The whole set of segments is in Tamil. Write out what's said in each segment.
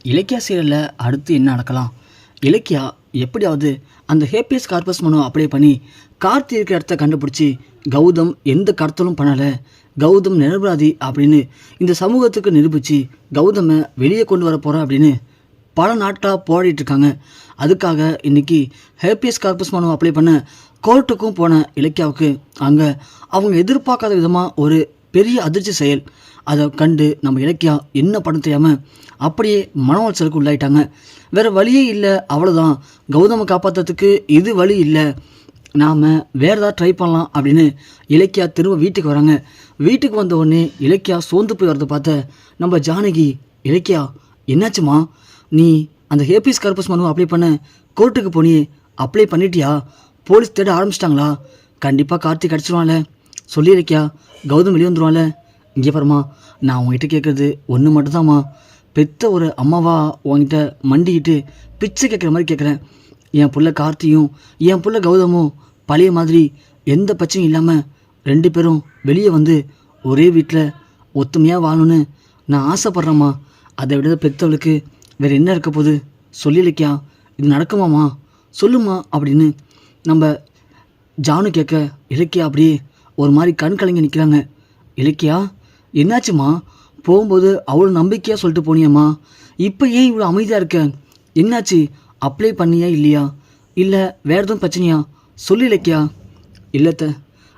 இலக்கியா சீரியலில் அடுத்து என்ன நடக்கலாம்? இலக்கியா எப்படியாவது அந்த ஹேபியஸ் கார்பஸ் மனு அப்ளை பண்ணி கார்த்தி இருக்கிற இடத்த கண்டுபிடிச்சி கௌதம் எந்த கடத்தலும் பண்ணலை, கௌதம் நிரபராதி அப்படின்னு இந்த சமூகத்துக்கு நிரூபித்து கௌதமை வெளியே கொண்டு வர போகிறேன் அப்படின்னு பல நாட்களாக போராடிட்டு இருக்காங்க. அதுக்காக இன்றைக்கி ஹேபியஸ் கார்பஸ் மனு அப்ளை பண்ண கோர்ட்டுக்கும் போன இலக்கியாவுக்கு அங்கே அவங்க எதிர்பார்க்காத விதமாக ஒரு பெரிய அதிர்ச்சி செயல். அதை கண்டு நம்ம இலக்கியா என்ன பண்ண தெரியாமல் அப்படியே மன உளைச்சலுக்கு உள்ளாயிட்டாங்க. வேறு வழியே இல்லை, அவ்வளோதான், கௌதமை காப்பாற்றுறதுக்கு இது வழி இல்லை, நாம் வேறு ஏதாவது ட்ரை பண்ணலாம் அப்படின்னு இலக்கியா திரும்ப வீட்டுக்கு வராங்க. வீட்டுக்கு வந்த உடனே இலக்கியா சோர்ந்து போய் வரதை பார்த்த நம்ம ஜானகி, இலக்கியா என்னாச்சுமா, நீ அந்த ஹேபியஸ் கார்பஸ் மனு அப்ளை பண்ண கோர்ட்டுக்கு போனியே, அப்ளை பண்ணிட்டியா? போலீஸ் தேட ஆரம்பிச்சிட்டாங்களா? கண்டிப்பாக கார்த்திக் கிடச்சிருவான்ல, சொல்லி இலக்கியா, கௌதம் வெளியே வந்துடுவான்ல. இங்கே பாருமா, நான் உங்ககிட்ட கேட்குறது ஒன்று மட்டும்தாம்மா, பெத்த ஒரு அம்மாவா உங்ககிட்ட மண்டிக்கிட்டு பிச்சை கேட்குற மாதிரி கேட்குறேன். என் புள்ள கார்த்தியும் என் புள்ள கௌதமும் பழைய மாதிரி எந்த பிரச்சனையும் இல்லாமல் ரெண்டு பேரும் வெளியே வந்து ஒரே வீட்டில் ஒத்துமையாக வாழணும்னு நான் ஆசைப்பட்றேம்மா. அதை விட பெற்றவளுக்கு வேறு என்ன இருக்க போகுது? சொல்லி இலக்கியா, இது நடக்குமாம்மா, சொல்லுமா அப்படின்னு நம்ம ஜானு கேட்க இலக்கியா அப்படியே ஒரு மாதிரி கண் கலங்கி நிற்கிறாங்க. இலக்கியா என்னாச்சுமா? போகும்போது அவ்வளோ நம்பிக்கையாக சொல்லிட்டு போனியம்மா, இப்போ ஏன் இவ்வளோ அமைதியாக இருக்க? என்னாச்சு? அப்ளை பண்ணியா இல்லையா? இல்லை வேறு எதுவும் பிரச்சனையா? சொல்லி இலக்கியா. இல்லைத்த,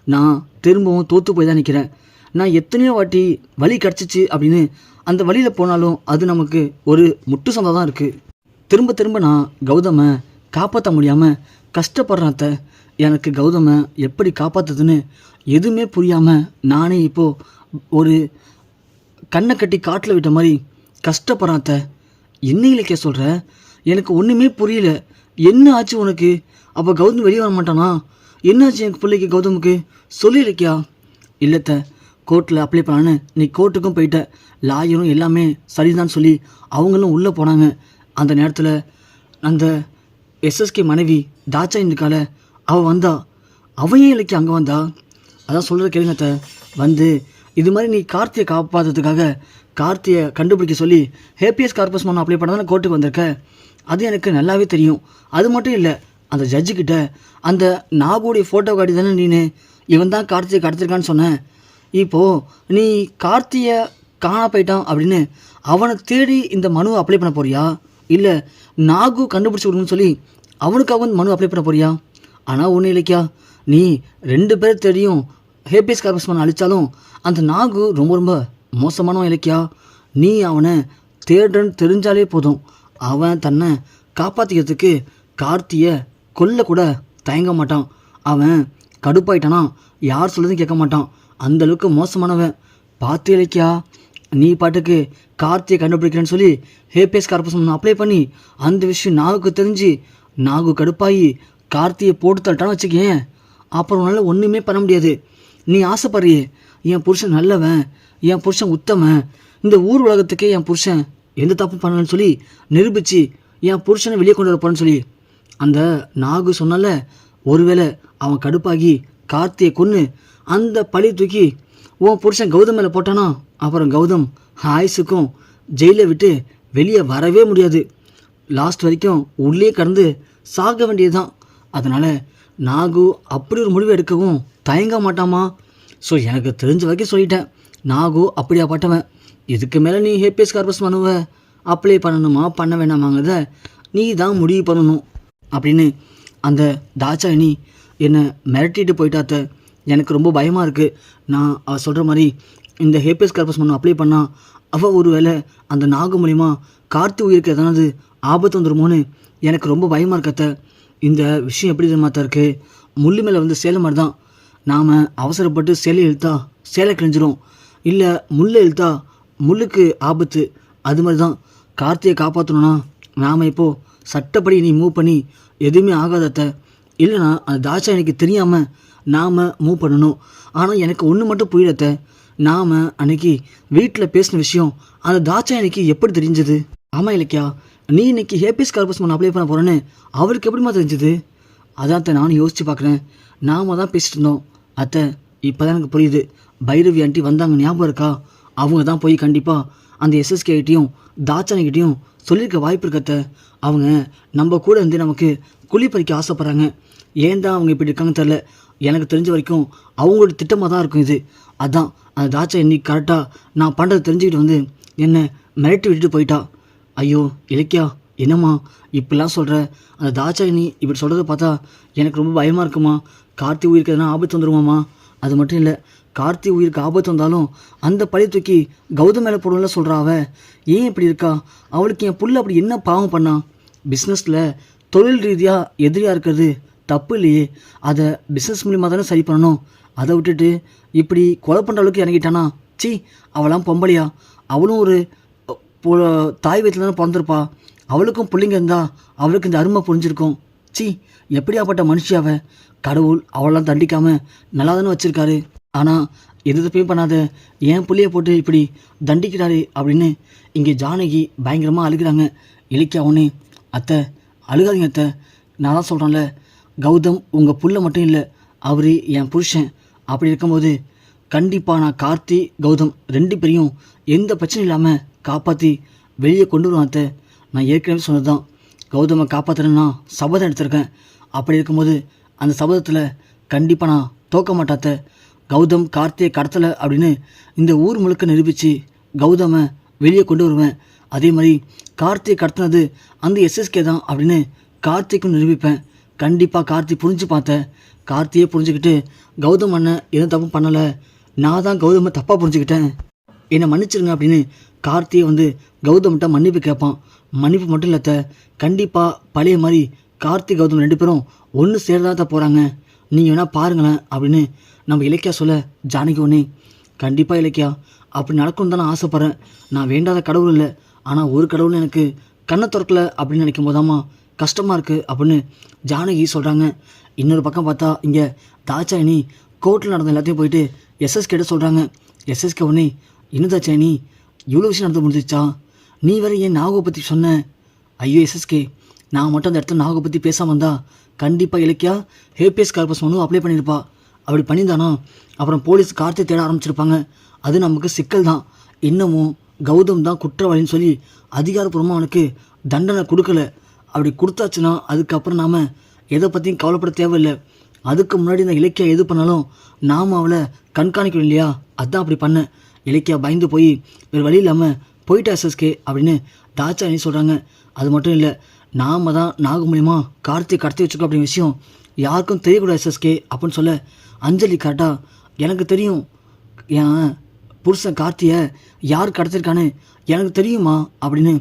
நான் திரும்பவும் தோற்று போய் தான் நிற்கிறேன். நான் எத்தனையோ வாட்டி வழி கிடச்சிச்சு அப்படின்னு அந்த வழியில் போனாலும் அது நமக்கு ஒரு முட்டு சந்தை தான் இருக்குது. திரும்ப திரும்ப நான் கௌதமை காப்பாற்ற முடியாமல் கஷ்டப்படுறேன் அத்தை. எனக்கு கௌதமை எப்படி காப்பாற்றுதுன்னு எதுவுமே புரியாமல் நானே இப்போது ஒரு கண்ணை கட்டி காட்டில் விட்ட மாதிரி கஷ்டப்படுறேன் அத்தை. என்ன இலக்கிய சொல்கிற? எனக்கு ஒன்றுமே புரியல. என்ன ஆச்சு உனக்கு? அப்போ கௌதம் வெளியே வர மாட்டானா? என்னாச்சு எனக்கு பிள்ளைக்கு கௌதமுக்கு? சொல்லி இலக்கியா. இல்லைத்த, கோர்ட்டில் அப்ளை பண்ணான்னு நீ கோர்ட்டுக்கும் போயிட்ட, லாயரும் எல்லாமே சரிதான் சொல்லி அவங்களும் உள்ளே போனாங்க. அந்த நேரத்தில் அந்த எஸ்எஸ்கே மனைவி தாட்சாயின் இருக்கால, அவள் வந்தா. அவன் ஏன் இலக்கிய அங்கே வந்தா? அதான் சொல்கிற கேளுங்கத்த, வந்து இது மாதிரி நீ கார்த்தியை காப்பாற்றுறதுக்காக கார்த்தியை கண்டுபிடிக்க சொல்லி ஹேபியஸ் கார்பஸ் மனு அப்ளை பண்ண தானே கோர்ட்டுக்கு வந்திருக்க. அது எனக்கு நல்லாவே தெரியும். அது மட்டும் இல்லை, அந்த ஜட்ஜுக்கிட்ட அந்த நாகுடைய ஃபோட்டோ காட்டி தானே நீனு இவன் தான் கார்த்தியை கடத்திருக்கான்னு சொன்னேன். இப்போது நீ கார்த்தியை காணா போயிட்டான் அப்படின்னு அவனை தேடி இந்த மனுவை அப்ளை பண்ண போறியா? இல்லை நாகு கண்டுபிடிச்சி விடுங்கன்னு சொல்லி அவனுக்காக வந்து மனு அப்ளை பண்ண போறியா? ஆனால் ஒன்றும் இலக்கியா, நீ ரெண்டு பேர் தேடியும் ஹேபியஸ் கார்பஸ் மனு அழித்தாலும் அந்த நாகு ரொம்ப ரொம்ப மோசமானவன் இலக்கியா. நீ அவனை தேடுறன்னு தெரிஞ்சாலே போதும், அவன் தன்னை காப்பாற்றிக்கிறதுக்கு கார்த்தியை கொல்ல கூட தயங்க மாட்டான். அவன் கடுப்பாயிட்டானா யார் சொல்லதும் கேட்க மாட்டான். அந்தளவுக்கு மோசமானவன். பார்த்து இலக்கியா, நீ பாட்டுக்கு கார்த்தியை கண்டுபிடிக்கிறேன்னு சொல்லி ஹேபியஸ் கார்பஸ் மனு அப்ளை பண்ணி அந்த விஷயம் நாகுக்கு தெரிஞ்சு நாகு கடுப்பாகி கார்த்தியை போட்டு தள்ளிட்டான்னு வச்சுக்கேன், அப்புறம் உன்னால் ஒன்றுமே பண்ண முடியாது. நீ ஆசைப்படுறியே என் புருஷன் நல்லவன், என் புருஷன் உத்தமன், இந்த ஊர் உலகத்துக்கே என் புருஷன் எந்த தப்பு பண்ணலன்னு சொல்லி நிரூபித்து என் புருஷனை வெளியே கொண்டு வரப்போன்னு சொல்லி அந்த நாகு சொன்னால, ஒருவேளை அவன் கடுப்பாகி கார்த்தியை கொன்று அந்த பழி தூக்கி உன் புருஷன் கௌதம் மேலே போட்டானா, அப்புறம் கௌதம் ஆயுசுக்கும் ஜெயிலை விட்டு வெளியே வரவே முடியாது. லாஸ்ட் வரைக்கும் உள்ளே கடந்து சாக வேண்டியது தான். அதனால் நாகு அப்படி ஒரு முடிவு எடுக்கவும் தயங்க மாட்டாமா. ஸோ எனக்கு தெரிஞ்ச வரைக்கும் சொல்லிட்டேன், நாகு அப்படியாப்பட்டவன். இதுக்கு மேலே நீ ஹேபியஸ் கார்பஸ் மனுவை அப்ளை பண்ணணுமா பண்ண வேணாமாங்கிறத நீ தான் முடிவு பண்ணணும் அப்படின்னு அந்த தாட்சாயினி என்னை மிரட்டிட்டு போயிட்டாத்த. எனக்கு ரொம்ப பயமாக இருக்குது. நான் அவள் சொல்கிற மாதிரி இந்த ஹேபியஸ் கார்பஸ் மனு அப்ளை பண்ணால் அவள் ஒரு வேளை அந்த நாகு மூலிமா கார்த்தி உயிருக்கு எதனாவது ஆபத்து வந்துடுமோன்னு எனக்கு ரொம்ப பயமாக இருக்கத்த. இந்த விஷயம் எப்படி தெரியுமாத்தான் இருக்குது, முள்ளு மேலே வந்து சேலை மாதிரி தான். நாம் அவசரப்பட்டு சேலை இழுத்தா சேலை கிழிஞ்சிரும், இல்லை முள்ளை இழுத்தா முள்ளுக்கு ஆபத்து. அது மாதிரி தான் கார்த்தியை காப்பாற்றணுன்னா நாம் இப்போது சட்டப்படி நீ மூவ் பண்ணி எதுவுமே ஆகாதத்த. இல்லைனா அந்த தாட்சாயணிக்கு தெரியாமல் நாம் மூவ் பண்ணணும். ஆனால் எனக்கு ஒன்று மட்டும் புரியலத்த, நாம் அன்னைக்கு வீட்டில் பேசின விஷயம் அந்த தாட்சாயணிக்கு எப்படி தெரிஞ்சது? ஆமாம் இலக்கியா, நீ இன்னைக்கு ஹேபியஸ் கார்பஸ் மனு அப்ளை பண்ண போகிறேன்னு அவருக்கு எப்படிமா தெரிஞ்சது? அதான் நானும் யோசித்து பார்க்குறேன். நாம தான் பேசிட்டு இருந்தோம் அத்தை, இப்போ தான் எனக்கு புரியுது. பைரவி ஆண்டி வந்தாங்க ஞாபகம் இருக்கா? அவங்க தான் போய் கண்டிப்பாக அந்த எஸ்எஸ்கேகிட்டையும் தாட்சானிக்கிட்டையும் சொல்லியிருக்க வாய்ப்பு இருக்கத்த. அவங்க நம்ம கூட இருந்து நமக்கு குழி பறிக்க ஆசைப்பட்றாங்க. ஏன் தான் அவங்க இப்படி இருக்காங்கன்னு தெரில. எனக்கு தெரிஞ்ச வரைக்கும் அவங்களோட திட்டமாக தான் இருக்கும் இது. அதான் அந்த தாட்சா இன்னைக்கு கரெக்டாக நான் பண்ணுறது தெரிஞ்சுக்கிட்டு வந்து என்னை மிரட்டி விட்டுட்டு போயிட்டா. ஐயோ இலக்கியா, என்னம்மா இப்படிலாம் சொல்கிற? அந்த தாட்சாயினி இப்படி சொல்கிறத பார்த்தா எனக்கு ரொம்ப பயமாக இருக்குமா. கார்த்தி உயிருக்கு எதனா ஆபத்து வந்துடுமாம்மா? அது மட்டும் இல்லை, கார்த்தி உயிருக்கு ஆபத்து வந்தாலும் அந்த பழி தூக்கி கௌதம் மேலே போடுவோம்ல சொல்கிறா அவ. ஏன் இப்படி இருக்கா? அவளுக்கு என் புள்ள அப்படி என்ன பாவம் பண்ணா? பிஸ்னஸில் தொழில் ரீதியாக எதிரியாக இருக்கிறது தப்பு இல்லையே. அதை பிஸ்னஸ் மூலியமாக தானே சரி பண்ணணும். அதை விட்டுட்டு இப்படி கொலை பண்ணுற அளவுக்கு இறங்கிட்டானா? சி, அவளாம் பொம்பளையா? அவளும் ஒரு தாய் வயிற்றில் தானே பிறந்திருப்பா. அவளுக்கும் பிள்ளைங்க இருந்தா அவளுக்கு இந்த அருமை புரிஞ்சிருக்கும். சி, எப்படியாப்பட்ட மனுஷியாவ. கடவுள் அவளாம் தண்டிக்காமல் நல்லா தானே வச்சுருக்காரு. ஆனால் எது தப்பையும் பண்ணாத என் புள்ளையை போட்டு இப்படி தண்டிக்கிறாரு அப்படின்னு இங்கே ஜானகி பயங்கரமாக அழுகிறாங்க. இலக்கியா ஒன்று, அத்தை அழுகாதீங்க அத்தை, நான் தான் சொல்கிறேன்ல, கௌதம் உங்கள் புள்ள மட்டும் இல்லை, அவர் என் புருஷன். அப்படி இருக்கும்போது கண்டிப்பாக நான் கார்த்தி கௌதம் 2 பேரையும் எந்த பிரச்சனையும் இல்லாமல் காப்பாற்றி வெளியே கொண்டு வருவேன் அத்தை. நான் ஏற்கனவே சொன்னது தான், கௌதமை காப்பாற்றுறேன்னா சபதம் எடுத்திருக்கேன். அப்படி இருக்கும்போது அந்த சபதத்தில் கண்டிப்பாக நான் தோக்க மாட்டாத்த. கௌதம் கார்த்தியை கடத்தலை அப்படின்னு இந்த ஊர் முழுக்க நிரூபித்து கௌதமை வெளியே கொண்டு வருவேன். அதே மாதிரி கார்த்தியை கடத்தினது அந்த எஸ்எஸ்கே தான் அப்படின்னு கார்த்திக்கும் நிரூபிப்பேன். கண்டிப்பாக கார்த்தி புரிஞ்சு பார்த்தேன். கார்த்தியே புரிஞ்சுக்கிட்டு கௌதம் அண்ணன் எதுவும் தப்பு பண்ணலை, நான் தான் கௌதமை தப்பாக புரிஞ்சுக்கிட்டேன், என்னை மன்னிச்சிருங்க அப்படின்னு கார்த்தியை வந்து கௌதம்கிட்ட மன்னிப்பு கேட்பான். மன்னிப்பு மட்டும் இல்லத்த, கண்டிப்பாக பழைய மாதிரி கார்த்தி கௌதம் 2 பேரும் ஒன்று சேரதான் தான் போகிறாங்க. நீங்கள் வேணால் பாருங்களேன் அப்படின்னு நம்ம இலக்கியா சொல்ல, ஜானகி ஒன்று, கண்டிப்பாக இலக்கியா அப்படி நடக்கும்னு தான் நான் ஆசைப்பட்றேன். நான் வேண்டாத கடவுள் இல்லை, ஆனால் ஒரு கடவுள் எனக்கு கண்ணை திறக்கலை அப்படின்னு நினைக்கும் போதாம்மா கஷ்டமாக இருக்குது அப்படின்னு ஜானகி சொல்கிறாங்க. இன்னொரு பக்கம் பார்த்தா இங்கே தாட்சாயினி கோர்ட்டில் நடந்த எல்லாத்தையும் போயிட்டு எஸ்எஸ்கேட்ட சொல்கிறாங்க. எஸ்எஸ்கே ஒன்று, இன்னும் தாட்சாயினி இவ்வளோ விஷயம் நடந்து முடிஞ்சிச்சா? நீ வேறு ஏன் நாகை பற்றி சொன்ன? ஐயோ எஸ்எஸ்கே, நான் மட்டும் அந்த இடத்துல நாகை பற்றி பேசாமல் வந்தா கண்டிப்பாக இலக்கியா ஹேபியஸ் கார்பஸ் ஒன்று அப்ளை பண்ணியிருப்பா. அப்படி பண்ணியிருந்தானா அப்புறம் போலீஸ் கார்த்தியை தேட ஆரம்பிச்சிருப்பாங்க. அது நமக்கு சிக்கல் தான். இன்னமும் கௌதம் தான் குற்றவாளின்னு சொல்லி அதிகாரப்பூர்வமாக அவனுக்கு தண்டனை கொடுக்கல. அப்படி கொடுத்தாச்சுன்னா அதுக்கப்புறம் நாம் எதை பற்றியும் கவலைப்பட தேவையில்லை. அதுக்கு முன்னாடி இந்த இலக்கியா எது பண்ணாலும் நாம் அவளை கண்காணிக்கணும் இல்லையா? அதான் அப்படி பண்ண. இலக்கியா பயந்து போய் வேறு வழி இல்லாமல் போயிட்டா எஸ்எஸ்கே அப்படின்னு தாட்சாயினி சொல்கிறாங்க. அது மட்டும் இல்லை, நாம் தான் நாகு மூலியமா கார்த்தியை கடத்தி வச்சுருக்கோம் அப்படிங்கிற விஷயம் யாருக்கும் தெரியக்கூடாது எஸ்எஸ்கே அப்படின்னு சொல்ல, அஞ்சலி கரெக்டாக எனக்கு தெரியும், என் புருஷன் கார்த்தியை யார் கடத்திருக்கான்னு எனக்கு தெரியுமா அப்படின்னு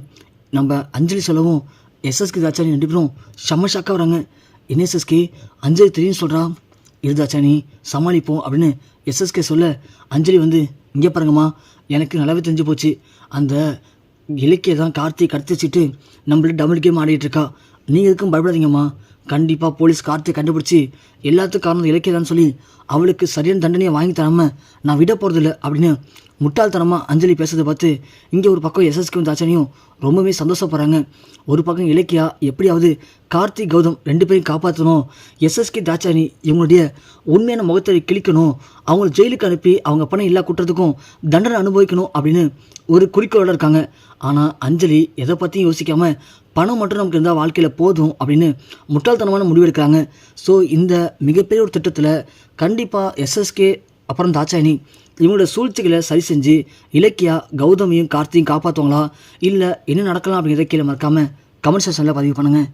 நம்ம அஞ்சலி சொல்லவும் எஸ்எஸ்கே தாட்சாயினி 2 பேரும் செம்ம ஷாக்காக வராங்க. என்ன எஸ்எஸ்கே அஞ்சலி தெரியும்னு சொல்கிறா? இது தாட்சாயினி சமாளிப்போம் அப்படின்னு எஸ்எஸ்கே சொல்ல, அஞ்சலி வந்து இங்கே பாருங்கம்மா, எனக்கு நல்லாவே தெரிஞ்சு போச்சு, அந்த இலக்கிய தான் கார்த்தியை கடத்தி வச்சுட்டு நம்மள்ட்ட டபுள் கேம் ஆடிட்டுருக்கா. நீங்கள் எதுக்கும் பயப்படாதீங்கம்மா, கண்டிப்பாக போலீஸ் கார்த்தியை கண்டுபிடிச்சி எல்லாத்துக்கும் காரணம் இலக்கியதான்னு சொல்லி அவளுக்கு சரியான தண்டனையை வாங்கி தராமல் நான் விட போகிறதில்ல அப்படின்னு முட்டாள்தனமாக அஞ்சலி பேசுறதை பார்த்து இங்கே ஒரு பக்கம் எஸ்எஸ்கேவும் தாட்சாயினியும் ரொம்பவே சந்தோஷப்படுறாங்க. ஒரு பக்கம் இலக்கியா எப்படியாவது கார்த்தி கௌதம் 2 பேரையும் காப்பாற்றணும், எஸ்எஸ்கே தாட்சாயினி இவங்களுடைய உண்மையான முகத்தை கிழிக்கணும், அவங்கள ஜெயிலுக்கு அனுப்பி அவங்க பண்ண எல்லா குற்றத்துக்கும் தண்டனை அனுபவிக்கணும் அப்படின்னு ஒரு குறிக்கோளோட இருக்காங்க. ஆனால் அஞ்சலி எதை பற்றியும் யோசிக்காமல் பணம் மட்டும் நமக்கு இருந்தால் வாழ்க்கையில் போதும் அப்படின்னு முட்டாள்தனமான முடிவு எடுக்கிறாங்க. ஸோ இந்த மிகப்பெரிய ஒரு திட்டத்தில் கண்டிப்பாக எஸ்எஸ்கே அப்புறம் தாட்சாயினி இவங்களோட சூழ்ச்சிகளை சரி செஞ்சு இலக்கியா கௌதமியும் கார்த்தியும் காப்பாற்றுவாங்களா, இல்லை என்ன நடக்கலாம் அப்படிங்கிறத கீழே மறக்காமல் கமெண்ட் செக்ஷனில் பதிவு பண்ணுங்கள்.